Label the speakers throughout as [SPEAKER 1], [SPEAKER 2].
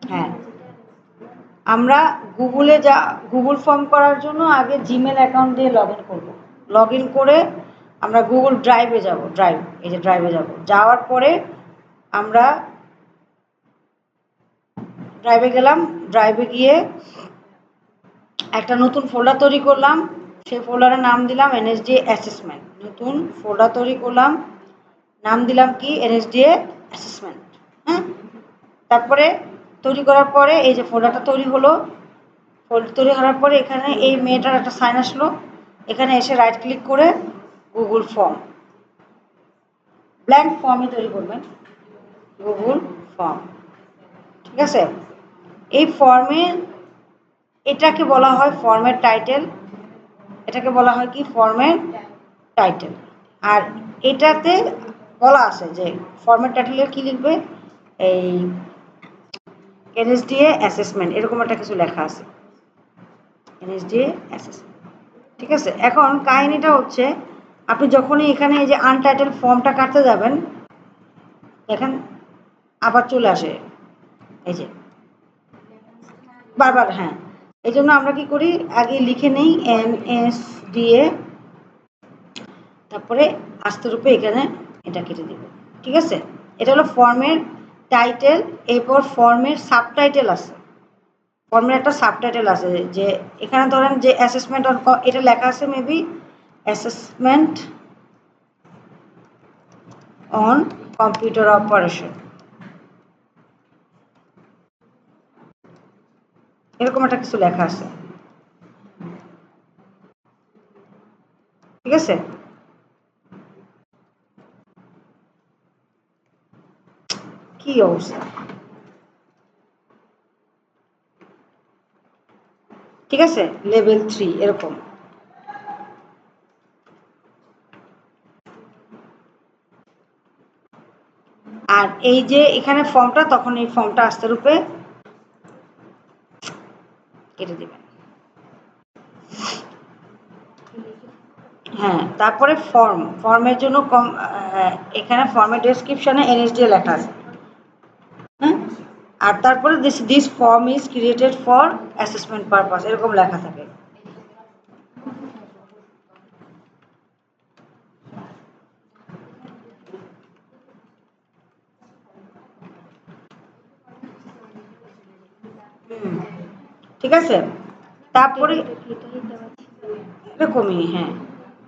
[SPEAKER 1] হ্যাঁ, আমরা Google form করার জন্য আগে জিমেল অ্যাকাউন্ট দিয়ে লগ ইন করবো। লগ ইন করে আমরা গুগল ড্রাইভে যাব, এই যে ড্রাইভে যাব, যাওয়ার পরে আমরা ড্রাইভে গেলাম, ড্রাইভে গিয়ে একটা নতুন ফোল্ডার তৈরি করলাম, সেই ফোল্ডারের নাম দিলাম এনএসডিএ অ্যাসেসমেন্ট। নতুন ফোল্ডার তৈরি করলাম, নাম দিলাম কি এনএসডিএ অ্যাসেসমেন্ট। হ্যাঁ, তারপরে তৈরি করার পরে এই যে ফোল্ডারটা তৈরি হলো, ফোল্ডার তৈরি হওয়ার পরে এখানে এই মেয়েটার একটা সাইন আসলো, এখানে এসে রাইট ক্লিক করে গুগল ফর্ম, ব্ল্যাঙ্ক ফর্মে তৈরি করবেন, গুগল ফর্ম। ঠিক আছে, এই ফর্মের এটাকে বলা হয় ফর্মের টাইটেল, এটাকে বলা হয় কি ফর্মের টাইটেল। আর এটাতে বলা আছে যে ফর্মের টাইটেলে কি লিখবে, এই এনএসডিএ অ্যাসেসমেন্ট এরকম একটা কিছু লেখা আছে, এনএসডিএ অ্যাসেসমেন্ট। ঠিক আছে, এখন কাহিনীটা হচ্ছে আপনি যখনই এখানে এই যে আনটাইটেল ফর্মটা কাটতে যাবেন, দেখেন আবার চলে আসে এই যে বারবার। হ্যাঁ, এই জন্য আমরা কি করি, আগে লিখে নেই এনএসডিএ, তারপরে আস্তে রূপে এখানে এটা কেটে দিব। ঠিক আছে, এটা হলো ফর্মের টাইটেল। এরপর ফর্মের সাবটাইটেল আছে, ফর্মের একটা সাবটাইটেল আছে, যে এখানে ধরেন যে অ্যাসেসমেন্ট অন, এটা লেখা আছে maybe assessment on computer operation, এরকম একটা কিছু লেখা আছে। ঠিক আছে, কি অবস্থা। ঠিক আছে, লেভেল 3 এরকম। আর এই যে এখানে ফর্মটা, তখন এই ফর্মটা আস্তে রূপে কেটে দেবেন। হ্যাঁ, তারপরে ফর্মের জন্য এখানে ফর্মের ডেসক্রিপশনে এনএসডিএ লেখা আছে। হ্যাঁ, আর তারপরে this form is created for assessment purpose এরকম লেখা থাকে। ঠিক আছে, তারপরে এরকমই। হ্যাঁ,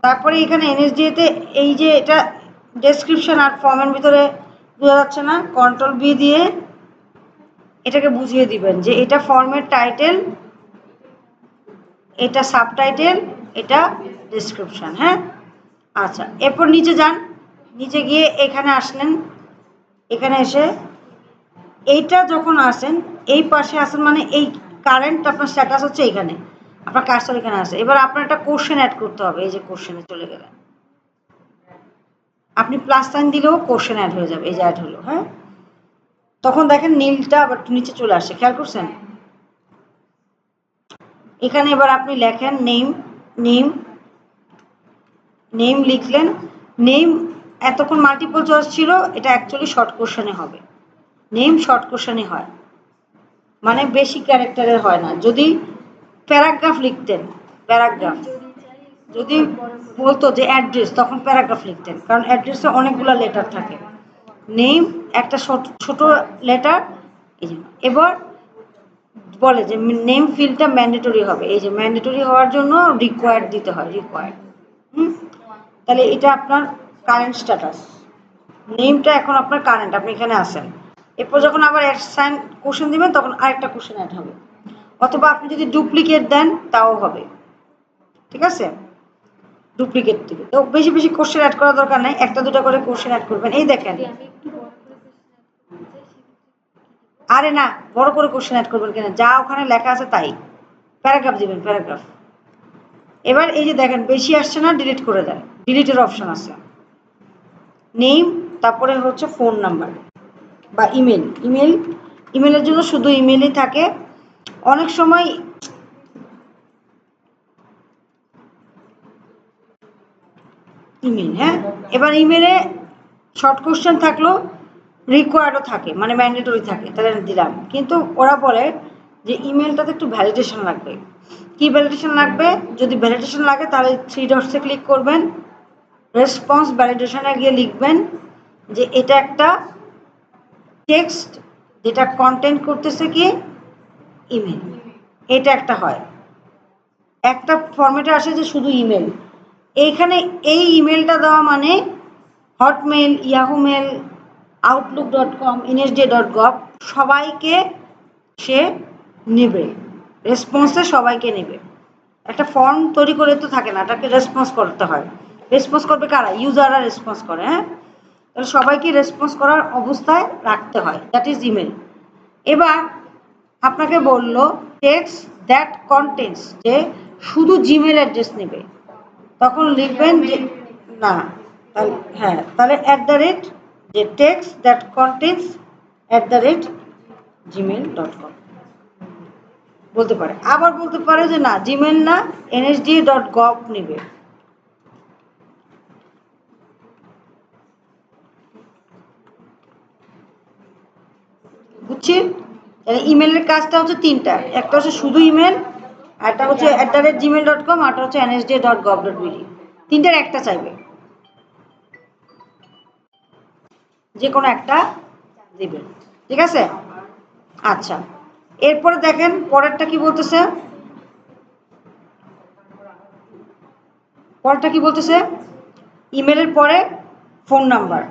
[SPEAKER 1] তারপরে এখানে এনএসডিএতে এই যে এটা ডেসক্রিপশন আর ফর্মের ভিতরে বোঝা যাচ্ছে না, কন্ট্রোল বি দিয়ে এটাকে বুঝিয়ে দিবেন যে এটা ফর্মের টাইটেল, এটা সাবটাইটেল, এটা ডেসক্রিপশন। হ্যাঁ, আচ্ছা, এরপর নিচে যান, নিচে গিয়ে এখানে আসলেন, এখানে এসে এইটা যখন আসেন, এই পাশে আসেন মানে এই কারেন্ট আপনার স্ট্যাটাস হচ্ছে এখানে, আপনার কার্সর এখানে আছে। এবার আপনার একটা কোশ্চেন অ্যাড করতে হবে, এই যে কোশ্চেনে চলে গেলেন, আপনি প্লাস সাইন দিলেও কোশ্চেন অ্যাড হয়ে যাবে, এই যে অ্যাড হলো। হ্যাঁ, তখন দেখেন নীলটা আবার নিচে চলে আসে, খেয়াল করছেন। এখানে এবার আপনি লেখেন নেম, নেম, নেম লিখলেন। নেম এতক্ষণ মাল্টিপল চয়েস ছিল, এটা অ্যাকচুয়ালি শর্ট কোশ্চেনে হবে। নেম শর্ট কোশ্চেনে হয়, মানে বেশি ক্যারেক্টারের হয় না। যদি প্যারাগ্রাফ লিখতেন, প্যারাগ্রাফ যদি বলতো যে অ্যাড্রেস, তখন প্যারাগ্রাফ লিখতেন, কারণ অ্যাড্রেসে অনেকগুলো লেটার থাকে। নেম একটা ছোট লেটার, এই জন্য। এবার বলে যে নেম ফিল্ডটা ম্যান্ডেটরি হবে, এই যে ম্যান্ডেটরি হওয়ার জন্য রিকোয়ার্ড দিতে হয়, রিকোয়ার্ড। তাহলে এটা আপনার কারেন্ট স্ট্যাটাস, নেমটা এখন আপনার কারেন্ট, আপনি এখানে আসেন। এরপর যখন আবার সাইন কোশ্চেন দিবেন, তখন আরেকটা কোশ্চেন অ্যাড হবে, অথবা আপনি যদি ডুপ্লিকেট দেন তাও হবে। ঠিক আছে, ডুপ্লিকেট দিবে তো বেশি বেশি কোশ্চেন অ্যাড করার দরকার নাই, একটা দুটো করে কোশ্চেন অ্যাড করবেন। এই দেখেন, আরে না, বড় করে কোশ্চেন অ্যাড করবেন কেন, যা ওখানে লেখা আছে তাই, প্যারাগ্রাফ দিবেন, প্যারাগ্রাফ। এবার এই যে দেখেন বেশি আসছে না, ডিলিট করে দেন, ডিলিটের অপশন আছে। নেম, তারপরে হচ্ছে ফোন নাম্বার বা ইমেল, ইমেলের জন্য শুধু ইমেলই থাকে অনেক সময়। ইমেল, হ্যাঁ, এবার ইমেলে শর্ট কোশ্চেন থাকলো, রিকোয়ার্ডও থাকে, মানে ম্যান্ডেটরি থাকে, তাহলে দিলাম। কিন্তু ওরা বলে যে ইমেলটাতে একটু ভ্যালিডেশন লাগবে। কি ভ্যালিডেশন লাগবে? যদি ভ্যালিডেশন লাগে তাহলে থ্রি ডটসে ক্লিক করবেন, রেসপন্স ভ্যালিডেশনে গিয়ে লিখবেন যে এটা একটা টেক্সট যেটা কন্টেন্ট করতেছে কি ইমেল, এটা একটা হয়। একটা ফরম্যাটে আসে যে শুধু ইমেল, এইখানে এই ইমেলটা দেওয়া মানে Hotmail, Yahoo mail, outlook.com, nsj.gov সবাইকে সে নেবে, রেসপন্সে সবাইকে নেবে। একটা ফর্ম তৈরি করে তো থাকে না, এটাকে রেসপন্স করতে হয়। রেসপন্স করবে কারা? ইউজাররা রেসপন্স করে। হ্যাঁ, তাহলে সবাইকে রেসপন্স করার অবস্থায় রাখতে হয়, দ্যাট ইজ ইমেল। এবার আপনাকে বলল টেক্সট দ্যাট কন্টেন্টস, যে শুধু জিমেল অ্যাড্রেস নেবে, তখন লিখবেন যে না, তাহলে হ্যাঁ, তাহলে @ যে টেক্সট দ্যাট কন্টেন্টস @gmail.com বলতে পারে। আবার বলতে পারে যে না, জিমেল না, nsda.gov নেবে। বুঝছি? ইমেলের কাজটা হচ্ছে তিনটা, একটা হচ্ছে শুধু ইমেল, একটা হচ্ছে @gmail.com, আরটা হচ্ছে nsda.gov.bd। তিনটার একটা চাইবে, যে কোনো একটা দিবেন। ঠিক আছে? আচ্ছা, এরপরে দেখেন পরেরটা কি বলতেছে। পরেরটা কি বলতেছে? ইমেলের পরে ফোন নাম্বার।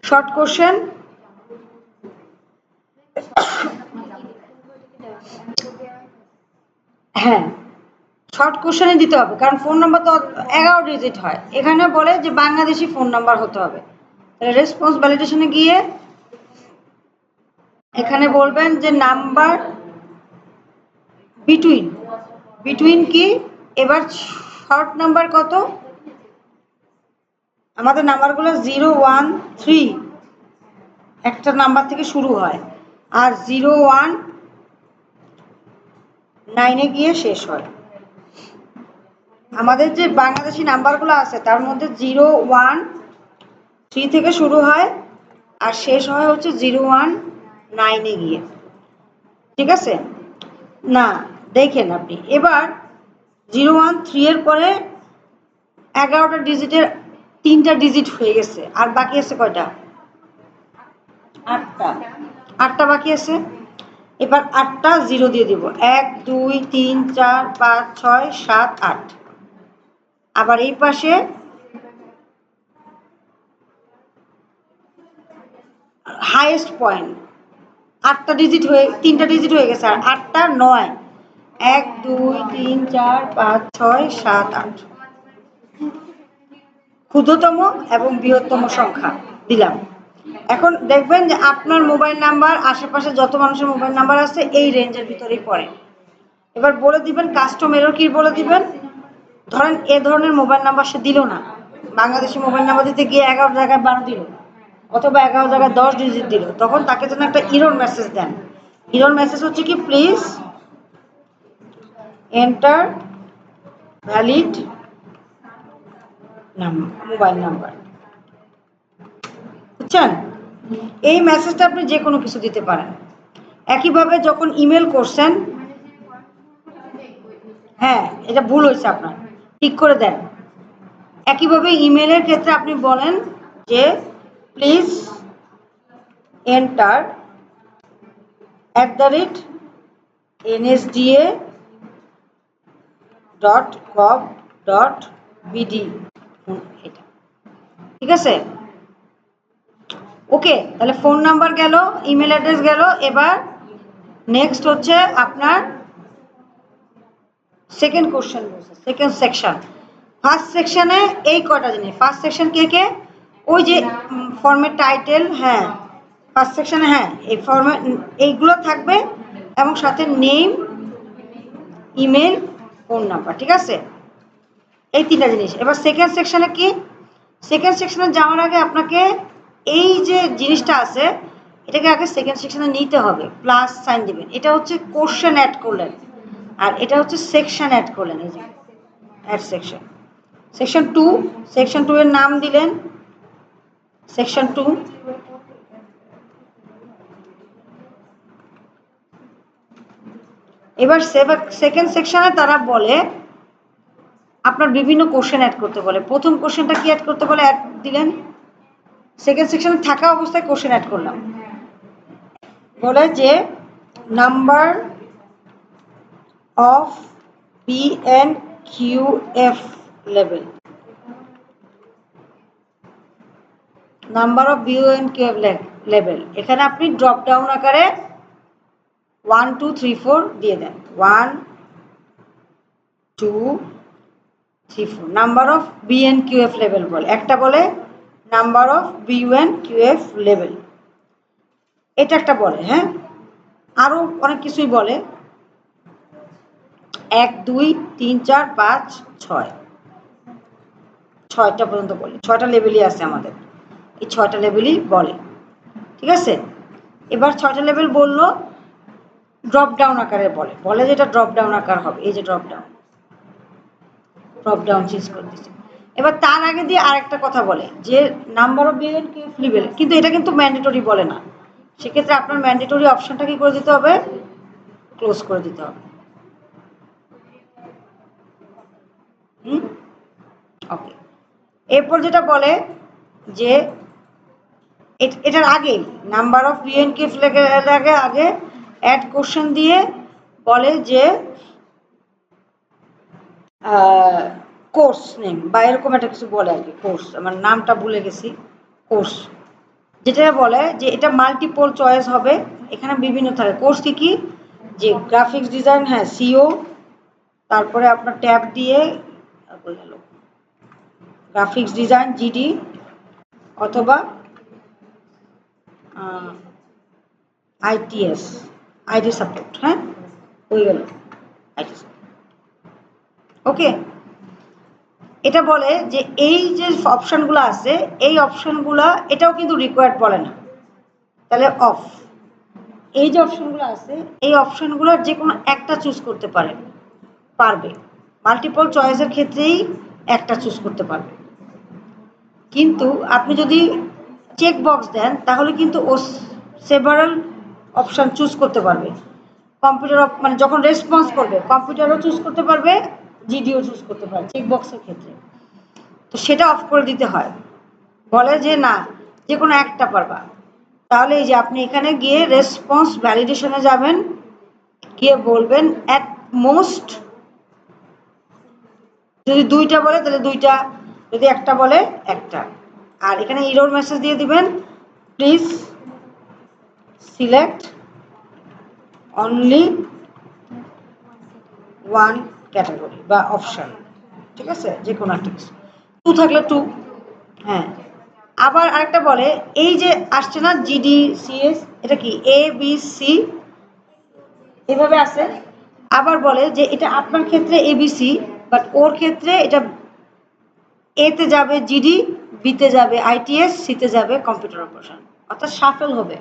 [SPEAKER 1] শর্ট কোশ্চেন, হ্যাঁ শর্ট কোশ্চেনে দিতে হবে, কারণ ফোন নাম্বার তো 11 ডিজিট হয়। এখানে বলে যে বাংলাদেশি ফোন নাম্বার হতে হবে। তাহলে রেসপন্স ভ্যালিডেশনে গিয়ে এখানে বলবেন যে নাম্বার বিটুইন, বিটুইন কি? এবার শর্ট নাম্বার কত? আমাদের নাম্বারগুলো 013 একটা নাম্বার থেকে শুরু হয়, আর 019 গিয়ে শেষ হয়। আমাদের যে বাংলাদেশি নাম্বারগুলো আছে তার মধ্যে 013 থেকে শুরু হয় আর শেষ হয় হচ্ছে 019 গিয়ে। ঠিক আছে? না, দেখেন আপনি এবার 013 এর পরে 11টা ডিজিটের 3টা ডিজিট হয়ে গেছে, আর বাকি আছে কয়টা? 8টা। 8টা বাকি আছে। এবার 8টা জিরো দিয়ে দিব, 1 2 3 4 5 6 7 8। আবার এই পাশে হাইয়েস্ট পয়েন্ট 8টা ডিজিট হয়ে 3টা ডিজিট হয়ে গেছে, আর 8টা 9, 1 2 3 4 5 6 7 8 ক্ষুদ্রতম এবং বৃহত্তম সংখ্যা দিলাম। এখন দেখবেন যে আপনার মোবাইল নাম্বার আশেপাশে যত মানুষের মোবাইল নাম্বার আছে এই রেঞ্জের ভিতরেই পড়ে। এবার বলে দিবেন কাস্টম এরর কি বলে দিবেন। ধরেন এ ধরনের মোবাইল নাম্বার সে দিল না, বাংলাদেশি মোবাইল নাম্বার দিতে গিয়ে 11 জায়গায় 12 দিল, অথবা 11 জায়গায় 10 ডিজিট দিল, তখন তাকে যেন একটা ইরর মেসেজ দেন। ইরর মেসেজ হচ্ছে কি, please enter valid mobile number. বুঝছেন? এই মেসেজটা আপনি যে কোনো কিছু দিতে পারেন। একইভাবে যখন ইমেল করছেন, হ্যাঁ এটা ভুল হয়েছে আপনার, ঠিক করে দেন। একইভাবে ইমেলের ক্ষেত্রে আপনি বলেন যে প্লিজ এন্টার @nsda.gov.bd, এটা ঠিক আছে? ওকে, তাহলে ফোন নাম্বার গেল, ইমেল অ্যাড্রেস গেল। এবার নেক্সট হচ্ছে আপনার second question, second section. First সেকশনে এই কটা জিনিস। ফার্স্ট সেকশন কে কে? ওই যে ফর্মের টাইটেল, হ্যাঁ ফার্স্ট সেকশনে, হ্যাঁ এই ফর্মে এইগুলো থাকবে এবং সাথে নেম, ইমেল, ফোন নাম্বার। ঠিক আছে? এই তিনটা জিনিস। এবার সেকেন্ড সেকশনে কি? সেকেন্ড সেকশনে যাওয়ার আগে আপনাকে এই যে জিনিসটা আছে এটাকে আগে সেকেন্ড সেকশনে নিতে হবে, প্লাস সাইন দিবেন। এটা হচ্ছে কোশ্চেন অ্যাড করলেন, আর এটা হচ্ছে সেকশন অ্যাড করলেন। এই যে অ্যাড সেকশন, সেকশন 2, সেকশন 2 এর নাম দিলেন সেকশন 2। এবার সেকেন্ড সেকশনে তারা বলে আপনার বিভিন্ন কোশ্চেন অ্যাড করতে বলে। প্রথম কোশ্চেনটা কি অ্যাড করতে বলে, অ্যাড দিলেন। সেকেন্ড সেকশনে থাকা অবস্থায় কোশ্চেন অ্যাড করলাম, বলে যে number of PNQF level, number of BNQF level. এখানে আপনি ড্রপ ডাউন আকারে 1 2 3 4 দিয়ে দেন, 1 2 3 4 নাম্বার অফ BNQF লেভেল বলে। একটা বলে নাম্বার অফ BNQF লেভেল, এটা একটা বলে। হ্যাঁ, আরো অনেক কিছুই বলে, 1 2 3 4 5 6, 6টা পর্যন্ত বলে। 6টা লেভেলই আছে আমাদের, এই 6টা লেভেলই বলে। ঠিক আছে, এবার 6টা লেভেল বললো, ড্রপ ডাউন আকারে বলে, বলে যে এটা ড্রপ ডাউন আকার হবে। এই যে ড্রপ ডাউন চেঞ্জ করে দিচ্ছে। এবার তার আগে দিয়ে আরেকটা কথা বলে যে নাম্বার অফ BNQF লেভেল, কিন্তু এটা কিন্তু ম্যান্ডেটরি বলে না। সেক্ষেত্রে আপনার ম্যান্ডেটরি অপশনটা কি করে দিতে হবে, ক্লোজ করে দিতে হবে। ওকে, এরপর যেটা বলে যে এটার আগে নাম্বার অফ BNQF লেভেল আগে অ্যাড কোশ্চেন দিয়ে বলে যে কোর্স নেম বা এরকম একটা কিছু বলে আর কি। কোর্স, আমার নামটা ভুলে গেছি। কোর্স যেটা বলে যে এটা মাল্টিপল চয়েস হবে, এখানে বিভিন্ন থাকে। কোর্স কি কি, যে গ্রাফিক্স ডিজাইন, হ্যাঁ সিও, তারপরে আপনার ট্যাব দিয়ে গ্রাফিক্স ডিজাইন GD, অথবা ITS, আইটি সাপোর্ট। হ্যাঁ, হয়ে গেল আইটি সাপোর্ট। ওকে, এটা বলে যে এই যে অপশনগুলো আছে, এই অপশনগুলো এটাও কিন্তু রিকোয়ার্ড বলে না, তাহলে অফ। এই যে অপশনগুলো আছে, এই অপশনগুলো যে কোনো একটা চুজ করতে পারবে। মাল্টিপল চয়েসের ক্ষেত্রেই একটা চুজ করতে পারবে, কিন্তু আপনি যদি চেক বক্স দেন তাহলে কিন্তু ও সেভারাল অপশন চুজ করতে পারবে। কম্পিউটার মানে যখন রেসপন্স করবে, কম্পিউটারও চুজ করতে পারবে, জিডিও চুজ করতে পারবে চেক বক্সের ক্ষেত্রে। তো সেটা অফ করে দিতে হয়, বলে যে না, যে কোনো একটা পারবা। তাহলে এই যে আপনি এখানে গিয়ে রেসপন্স ভ্যালিডেশনে যাবেন, গিয়ে বলবেন অ্যাট মোস্ট, যদি দুইটা বলে তাহলে দুইটা, যদি একটা বলে একটা। আর এখানে ইরর মেসেজ দিয়ে দিবেন, please select only one category বা অপশন। ঠিক আছে, যে কোনো একটা কিছু, 2 থাকলে 2। হ্যাঁ, আবার আরেকটা বলে এই যে আসছে না GDCS, এটা কি ABC এভাবে আছে। আবার বলে যে এটা আপনার ক্ষেত্রে ABC, বাট ওর ক্ষেত্রে এটা এতে যাবে জিডি, বিতে যাবে ITS, সিতে যাবে কম্পিউটার অপারেশন, অর্থাৎ শাফেল হবে।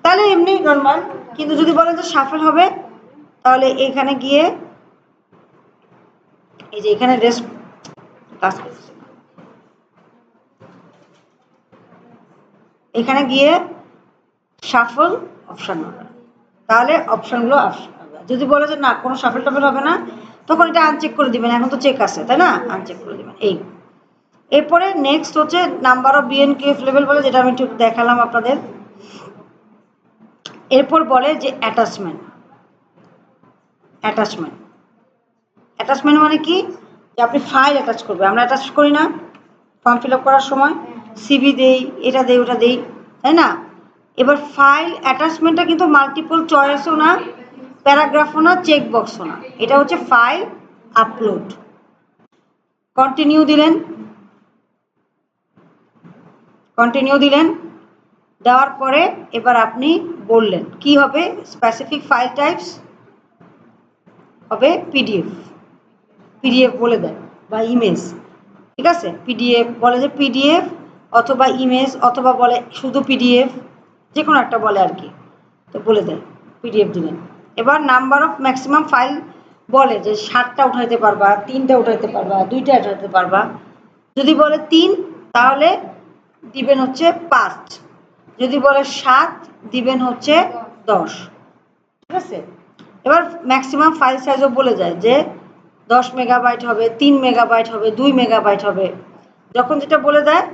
[SPEAKER 1] তাহলে এমনি নর্মাল, কিন্তু যদি বলেন যে শাফেল হবে, তাহলে এখানে গিয়ে এই যে এখানে এখানে গিয়ে শাফল অপশন হবে, তাহলে অপশনগুলো আসবে। যদি বলে যে না কোনো শাফেল টাফেল হবে না, তখন এটা আনচেক করে দিবেন। এখন তো চেক আছে তাই না, আনচেক করে দিবেন। এই এরপরে নেক্সট হচ্ছে নাম্বার অফ BNQF লেভেল বলে, যেটা আমি একটু দেখালাম আপনাদের। এরপর বলে যে অ্যাটাচমেন্ট। অ্যাটাচমেন্ট অ্যাটাচমেন্ট মানে কি, যে আপনি ফাইল অ্যাটাচ করবে। আমরা অ্যাটাচ করি না ফর্ম ফিল আপ করার সময়, CV দেই, এটা দেই, ওটা দেই, তাই না। এবার ফাইল অ্যাটাচমেন্টটা কিন্তু মাল্টিপল চয়েসও না, প্যারাগ্রাফও না, চেক বক্সও না, এটা হচ্ছে ফাইল আপলোড। কন্টিনিউ দিলেন, কন্টিনিউ দিলেন, দেওয়ার পরে এবার আপনি বললেন কি হবে, স্পেসিফিক ফাইল টাইপস হবে পিডিএফ বলে দেন, বা ইমেজ। ঠিক আছে, পিডিএফ বলে যে পিডিএফ অথবা ইমেজ, অথবা বলে শুধু পিডিএফ, যে কোনো একটা বলে আর কি, তো বলে দেয় পিডিএফ দিবেন। এবার নাম্বার অফ ম্যাক্সিমাম ফাইল বলে যে 7টা উঠাইতে পারবা, 3টা উঠাইতে পারবা, 2টা উঠাইতে পারবা। যদি বলে 3 তাহলে দিবেন হচ্ছে 5, যদি বলে 7 দিবেন হচ্ছে 10। ঠিক আছে, এবার ম্যাক্সিমাম ফাইল সাইজও বলে যায় যে 10 মেগাবাইট হবে, 3 মেগাবাইট হবে, 2 মেগাবাইট হবে। যখন যেটা বলে দেয়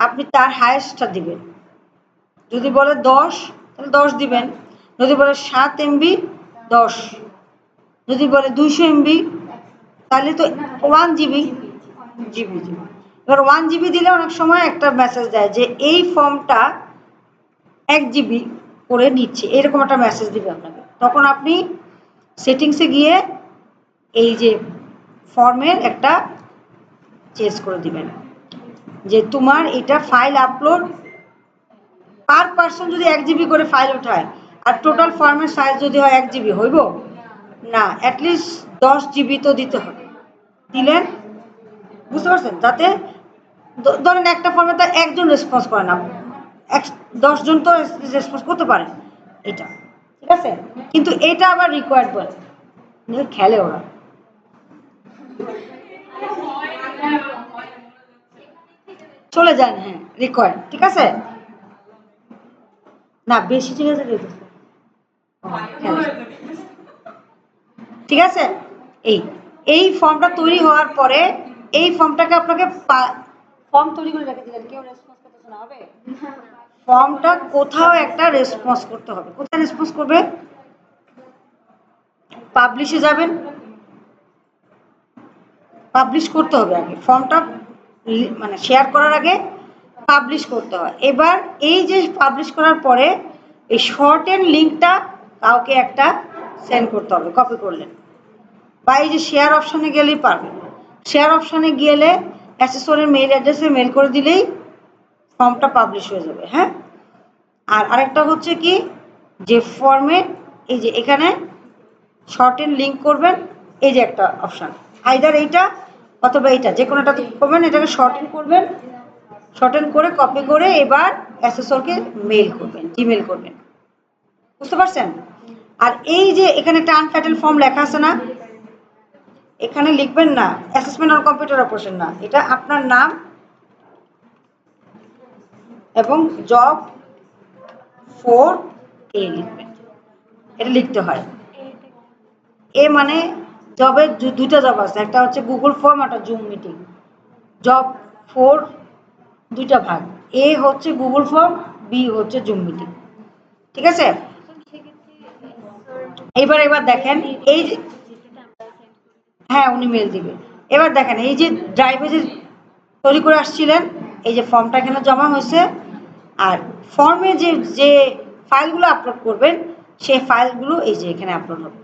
[SPEAKER 1] আপনি তার হায়েস্টটা দিবেন। যদি বলে 10 তাহলে 10 দিবেন, যদি বলে 7 এমবি 10, যদি বলে 200 এমবি তাহলে তো 1 জিবি জিবি জিবি। এবার 1 জিবি দিলে অনেক সময় একটা মেসেজ দেয় যে এই ফর্মটা 1 জিবি করে নিচ্ছে, এরকম একটা মেসেজ দিবে আপনাকে। তখন আপনি সেটিংসে গিয়ে এই যে ফর্মের একটা চেঞ্জ করে দিবেন যে তোমার এটা ফাইল আপলোড পার পার্সন যদি 1 জিবি করে ফাইল ওঠায় আর টোটাল ফর্মের সাইজ যদি হয় 1 জিবি হইব না, অ্যাটলিস্ট 10 জিবি তো দিতে হবে। দিলেন, বুঝতে পারছেন? যাতে ধরেন একটা ফর্মে তো একজন রেসপন্স করে না, 10 জন তো রেসপন্স করতে পারে, এটা ঠিক আছে। কিন্তু এটা আবার রিকোয়ার্ড বলে খেলে ওরা, চলে যান, হ্যাঁ রিকোয়ার্ড, ঠিক আছে না বেশি, ঠিক আছে ঠিক আছে। এই এই ফর্মটা তৈরি হওয়ার পরে এই ফর্মটাকে আপনাকে ফর্ম তৈরি করে রেখে দিলেন, কেউ রেসপন্স করতে শোনা হবে, ফর্মটা কোথাও একটা রেসপন্স করতে হবে। কোথায় রেসপন্স করবে? পাবলিশে যাবেন, পাবলিশ করতে হবে আগে ফর্মটা, মানে শেয়ার করার আগে পাবলিশ করতে হয়। এবার এই যে পাবলিশ করার পরে এই শর্ট এন্ড লিঙ্কটা কাউকে একটা সেন্ড করতে হবে, কপি করলেন, বা এই যে শেয়ার অপশানে গেলেই পারবেন। শেয়ার অপশানে গেলে অ্যাসেসরের মেইল অ্যাড্রেসে মেল করে দিলেই ফর্মটা পাবলিশ হয়ে যাবে। হ্যাঁ, আর আরেকটা হচ্ছে কি, যে ফর্মে এই যে এখানে শর্ট এন্ড লিঙ্ক করবেন, এই যে একটা অপশান, আইদার এইটা অথবা এইটা, যে কোনোটা করবেন, এটাকে শর্ট এন্ড করবেন, শর্ট এন্ড করে কপি করে এবার অ্যাসেসরকে মেইল করবেন, জিমেল করবেন, বুঝতে পারছেন? আর এই যে এখানে একটা আনটাইটেল ফর্ম লেখা আছে না, এখানে লিখবেন না অ্যাসেসমেন্ট অন কম্পিউটার অপারেশন, না, এটা আপনার নাম এবং জব 4A লিখবেন, এটা লিখতে হয়। এ মানে জবের দুইটা জব আছে, একটা হচ্ছে গুগল ফর্ম, একটা জুম মিটিং। জব 4 দুইটা ভাগ, এ হচ্ছে গুগল ফর্ম, বি হচ্ছে জুম মিটিং, ঠিক আছে। এবার দেখেন এই যে, হ্যাঁ উনি মেল দিবে। এবার দেখেন এই যে ড্রাইভে যে তৈরি করে আসছিলেন, এই যে ফর্মটা এখানে জমা হয়েছে, আর ফর্মে যে যে ফাইলগুলো আপলোড করবেন সেই ফাইলগুলো এই যে এখানে আপলোড হবে,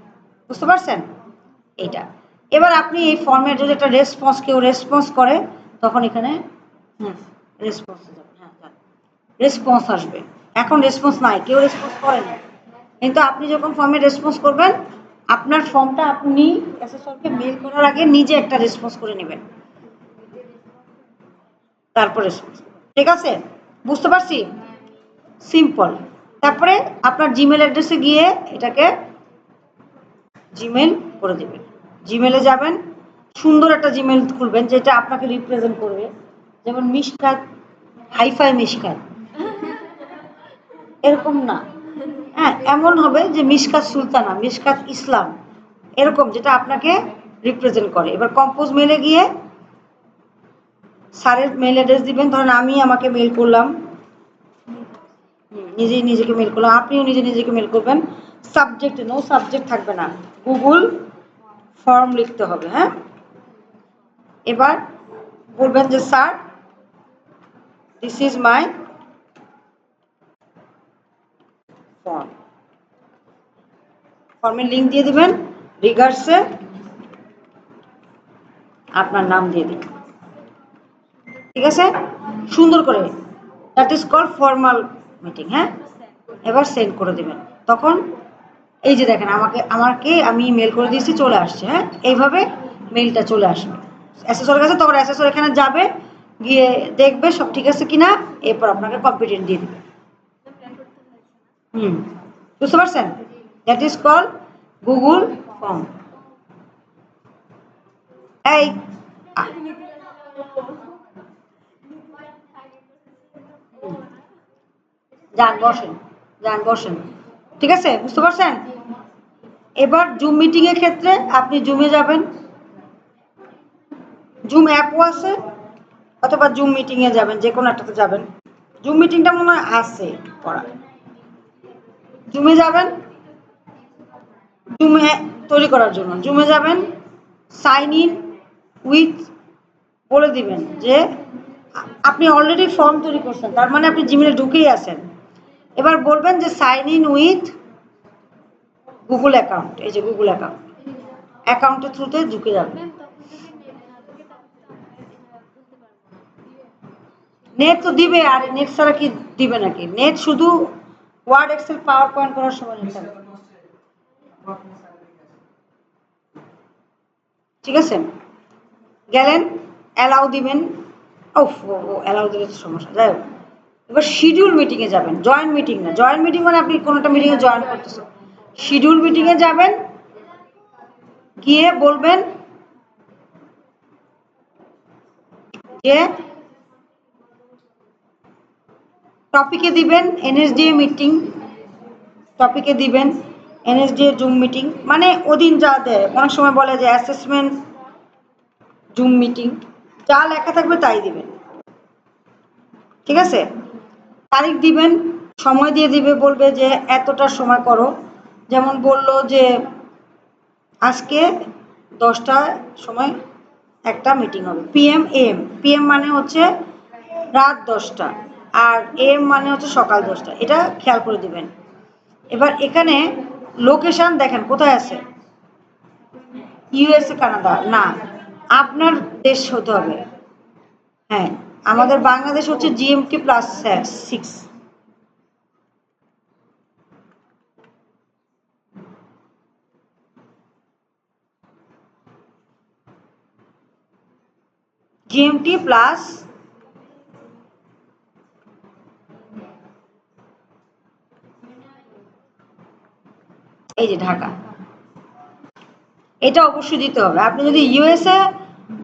[SPEAKER 1] বুঝতে পারছেন? এইটা এবার আপনি এই ফর্মের যদি একটা রেসপন্স, কেউ রেসপন্স করে তখন এখানে রেসপন্স যাবে, হ্যাঁ রেসপন্স আসবে। এখন রেসপন্স নাই, কেউ রেসপন্স করে না, কিন্তু আপনি যখন ফর্মে রেসপন্স করবেন আপনার ফর্মটা আপনি অ্যাসেসরকে মেল করার আগে নিজে একটা রেসপন্স করে নেবেন, তারপর রেসপন্স, ঠিক আছে? বুঝতে পারছি? সিম্পল। তারপরে আপনার জিমেল অ্যাড্রেসে গিয়ে এটাকে জিমেল করে দেবেন, জিমেলে যাবেন, সুন্দর একটা জিমেল খুলবেন যেটা আপনাকে রিপ্রেজেন্ট করবে, যেমন মিশকাত, হাইফাই মিশকাত, এরকম না, হ্যাঁ এমন হবে যে মিশকাত সুলতানা, মিশকাত ইসলাম, এরকম যেটা আপনাকে রিপ্রেজেন্ট করে। এবার কম্পোজ মেলে গিয়ে স্যারের মেল অ্যাড্রেস দিবেন, ধরেন আমি আমাকে মেল করলাম, নিজেই নিজেকে মেল করলাম, আপনিও নিজে নিজেকে মেল করবেন। সাবজেক্ট, নো সাবজেক্ট থাকবে না, গুগল ফর্ম লিখতে হবে। হ্যাঁ, এবার বলবেন যে sir this is my form, ফর্মের লিঙ্ক দিয়ে দিবেন, রিগার্সে আপনার নাম দিয়ে দিন, ঠিক আছে, সুন্দর করে, that is call formal meeting. হ্যাঁ, এবার সেন্ড করে দেবেন, তখন এই যে দেখেন আমাকে আমি মেল করে দিয়েছি, চলে আসছে। হ্যাঁ, এইভাবে মেলটা চলে আসবে অ্যাসেসরের কাছে, তখন অ্যাসেসর এখানে যাবে, গিয়ে দেখবে সব ঠিক আছে কিনা, এরপর আপনাকে কম্পিটেন্ট দিয়ে দিবে। বুঝতে পারছেন? That is call Google form. এই যান বসেন, যান বসেন, ঠিক আছে? বুঝতে পারছেন? এবার জুম মিটিং এর ক্ষেত্রে আপনি জুমে যাবেন, জুম অ্যাপও আছে, অথবা জুম মিটিং এ যাবেন, যে কোনো একটাতে যাবেন। জুম মিটিংটা মনে হয় আছে করা। জুমে যাবেন, জুমে তৈরি করার জন্য জুমে যাবেন, সাইন ইন উইথ বলে দিবেন যে আপনি অলরেডি ফর্ম তৈরি করছেন, তার মানে আপনি জিমেলে ঢুকেই আছেন। এবার বলবেন যে sign in with Google account, এই যে গুগল অ্যাকাউন্ট, অ্যাকাউন্টের থ্রুতে ঢুকে যাবেন। নেট তো দিবে, আর নেট ছাড়া কি দিবে নাকি? নেট শুধু ওয়ার্ড এক্সেল পাওয়ার পয়েন্ট করার সময় নিতে হবে, ঠিক আছে? গেলেন, অ্যালাউ দিবেন। ও অ্যালাউ দিলে তো সমস্যা, যাই হোক। এবার শিডিউল মিটিংয়ে যাবেন, জয়েন্ট মিটিং না। জয়েন্ট মিটিং মানে আপনি কোনোটা মিটিংয়ে জয়েন করতেছেন। শিডিউল মিটিংয়ে যাবেন, গিয়ে বলবেন যে টপিকে দিবেন এনএসডিএ মিটিং, টপিকে দিবেন এনএসডিএ জুম মিটিং, মানে ওদিন যা দেয়, অনেক সময় বলে যে অ্যাসেসমেন্ট জুম মিটিং, যা লেখা থাকবে তাই দিবেন, ঠিক আছে? তারিখ দিবেন, সময় দিয়ে দিবে, বলবে যে এতটা সময় করো। যেমন বললো যে আজকে 10টার সময় একটা মিটিং হবে, পিএম এম। পিএম মানে হচ্ছে রাত 10টা, আর এম মানে হচ্ছে সকাল 10টা, এটা খেয়াল করে দিবেন। এবার এখানে লোকেশন দেখেন কোথায় আছে, ইউএসএ কানাডা না, আপনার দেশ হতে হবে। হ্যাঁ, আমাদের বাংলাদেশ হচ্ছে জিএমটি +6, জিএমটি প্লাস এই যে ঢাকা, এটা অবশ্যই দিতে হবে। আপনি যদি ইউএসএ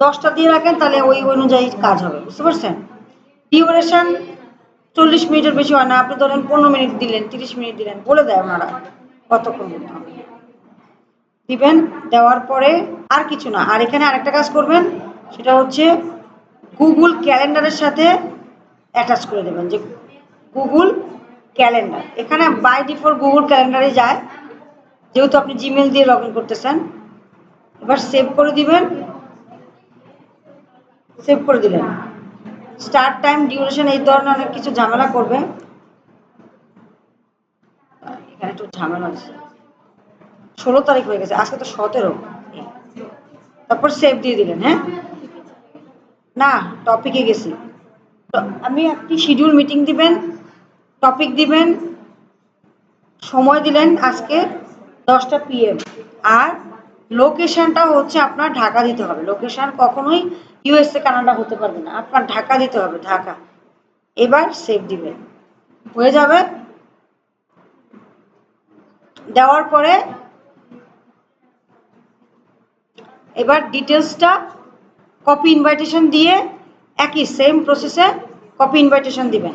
[SPEAKER 1] 10টা দিয়ে রাখেন তাহলে ওই অনুযায়ী কাজ হবে, বুঝতে পারছেন? ডিউরেশন 40 মিনিটের বেশি হয় না। আপনি ধরেন 15 মিনিট দিলেন, 30 মিনিট দিলেন, বলে দেয় ওনারা কতক্ষণ দিতে হবে। দিবেন, দেওয়ার পরে আর কিছু না। আর এখানে আরেকটা কাজ করবেন, সেটা হচ্ছে গুগল ক্যালেন্ডারের সাথে অ্যাটাচ করে দেবেন, যে গুগল ক্যালেন্ডার। এখানে বাই ডিফল্ট গুগল ক্যালেন্ডারে যায়, যেহেতু আপনি জিমেল দিয়ে লগ ইন করতেছেন। এবার সেভ করে দিবেন, সেভ করে দিলেন। স্টার্ট টাইম, ডিউরেশন, এই ধরনের অনেক কিছু ঝামেলা করবে, এখানে একটু ঝামেলা আছে। 16 তারিখ হয়ে গেছে, আজকে তো 17। তারপর সেভ দিয়ে দিলেন। হ্যাঁ, না টপিকে গেছি। আমি একটি শিডিউল মিটিং দিবেন, টপিক দিবেন, সময় দিলেন আজকে 10টা PM, আর লোকেশনটা হচ্ছে আপনার ঢাকা দিতে হবে। লোকেশন কখনোই ইউএসএ কানাডা হতে পারবে না, আপনার ঢাকা দিতে হবে, ঢাকা। এবার সেভ দিবেন, হয়ে যাবে। দেওয়ার পরে এবার ডিটেলসটা কপি ইনভাইটেশন দিয়ে একই সেম প্রসেসে কপি ইনভাইটেশন দিবেন।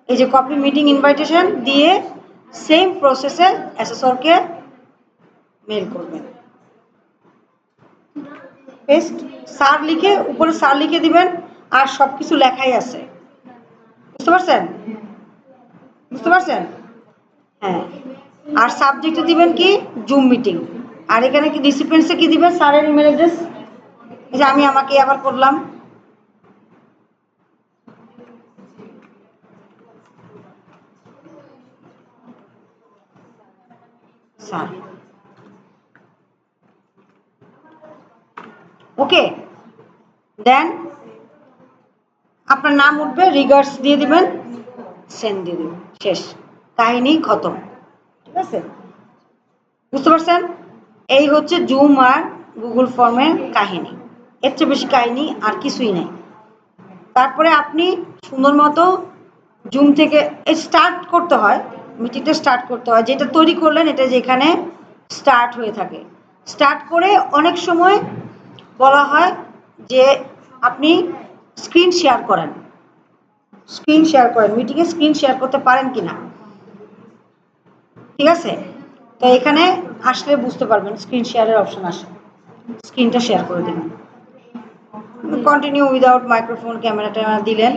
[SPEAKER 1] এই যে কপি মিটিং ইনভাইটেশন দিয়ে সেম প্রসেসে অ্যাসেসরকে মেল করবেন। পেস্ট, স্যার লিখে উপরে স্যার লিখে দিবেন, আর সব কিছু লেখাই আছে, বুঝতে পারছেন? বুঝতে পারছেন? হ্যাঁ, আর সাবজেক্টে দিবেন কি জুম মিটিং, আর এখানে কি রিসিপিয়েন্টসে কি দিবেন, স্যারের ইমেল অ্যাড্রেস। এই যে আমি আমাকে আবার করলাম, স্যার, ওকে। দেন আপনার নাম উঠবে, রিগার্ডস দিয়ে দিবেন, সেন্ড দিয়ে দিবেন, শেষ, কাহিনী খতম, ঠিক আছে? বুঝতে পারছেন? এই হচ্ছে জুম আর গুগল ফর্মের কাহিনী, এর চেয়ে বেশি কাহিনী আর কিছুই নাই। তারপরে আপনি সুন্দর মতো জুম থেকে স্টার্ট করতে হয়, মিটিংটা স্টার্ট করতে হয়, যেটা তৈরি করলেন এটা যেখানে স্টার্ট হয়ে থাকে। স্টার্ট করে অনেক সময় বলা হয় যে আপনি স্ক্রিন শেয়ার করেন, স্ক্রিন শেয়ার করেন, মিটিংয়ে স্ক্রিন শেয়ার করতে পারেন কিনা, ঠিক আছে? তো এখানে আসলে বুঝতে পারবেন স্ক্রিন শেয়ারের অপশন আসে, স্ক্রিনটা শেয়ার করে দিবেন। কন্টিনিউ উইদাউট মাইক্রোফোন ক্যামেরাটা দিলেন,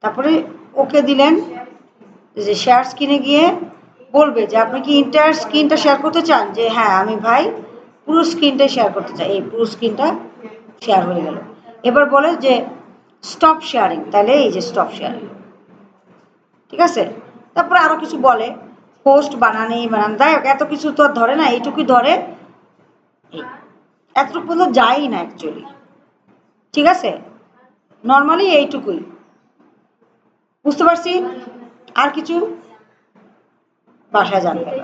[SPEAKER 1] তারপরে ওকে দিলেন। যে শেয়ার স্ক্রিনে গিয়ে বলবে যে আপনি কি ইন্টার স্ক্রিনটা শেয়ার করতে চান, যে হ্যাঁ আমি ভাই পুরো স্ক্রিনটাই শেয়ার করতে চাই, এই পুরো স্ক্রিনটা শেয়ার হয়ে গেল। এবার বলে যে স্টপ শেয়ারিং, তাহলে এই যে স্টপ শেয়ারিং, ঠিক আছে? তারপরে আরো কিছু বলে, পোস্ট বানানেই বানান, যাই হোক এত কিছু তো আর ধরে না, এইটুকুই ধরে, এতটুকু পর্যন্ত যাই না অ্যাকচুয়ালি, ঠিক আছে? নর্মালি এইটুকুই বুঝতে পারছি, আর কিছু বাসায় জানতে হবে,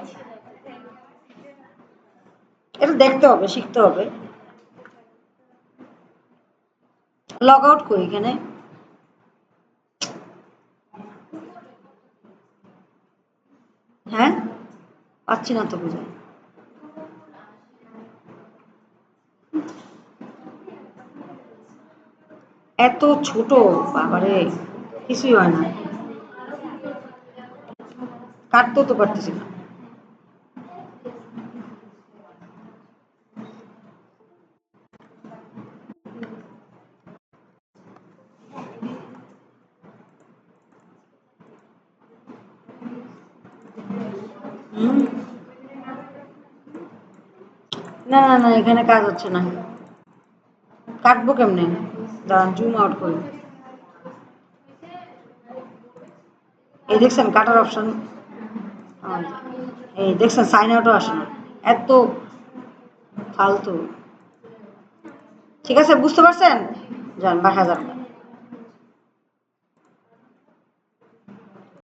[SPEAKER 1] এটা দেখতে হবে, শিখতে হবে। লগ আউট করি এখানে, হ্যাঁ পাচ্ছি না তো বুঝে, এত ছোট, বাবারে কিছুই হয় না, কাটতেও তো পারতেছি না। না না না, এখানে কাজ হচ্ছে না, কাটবো কেমনে, দাঁড়ান জুম আউট করি, এই দেখছেন কাটার অপশন, এই দেখছেন সাইন আউটও আসে না, এত ফালতু। ঠিক আছে বুঝতে পারছেন, যান বাসা যান।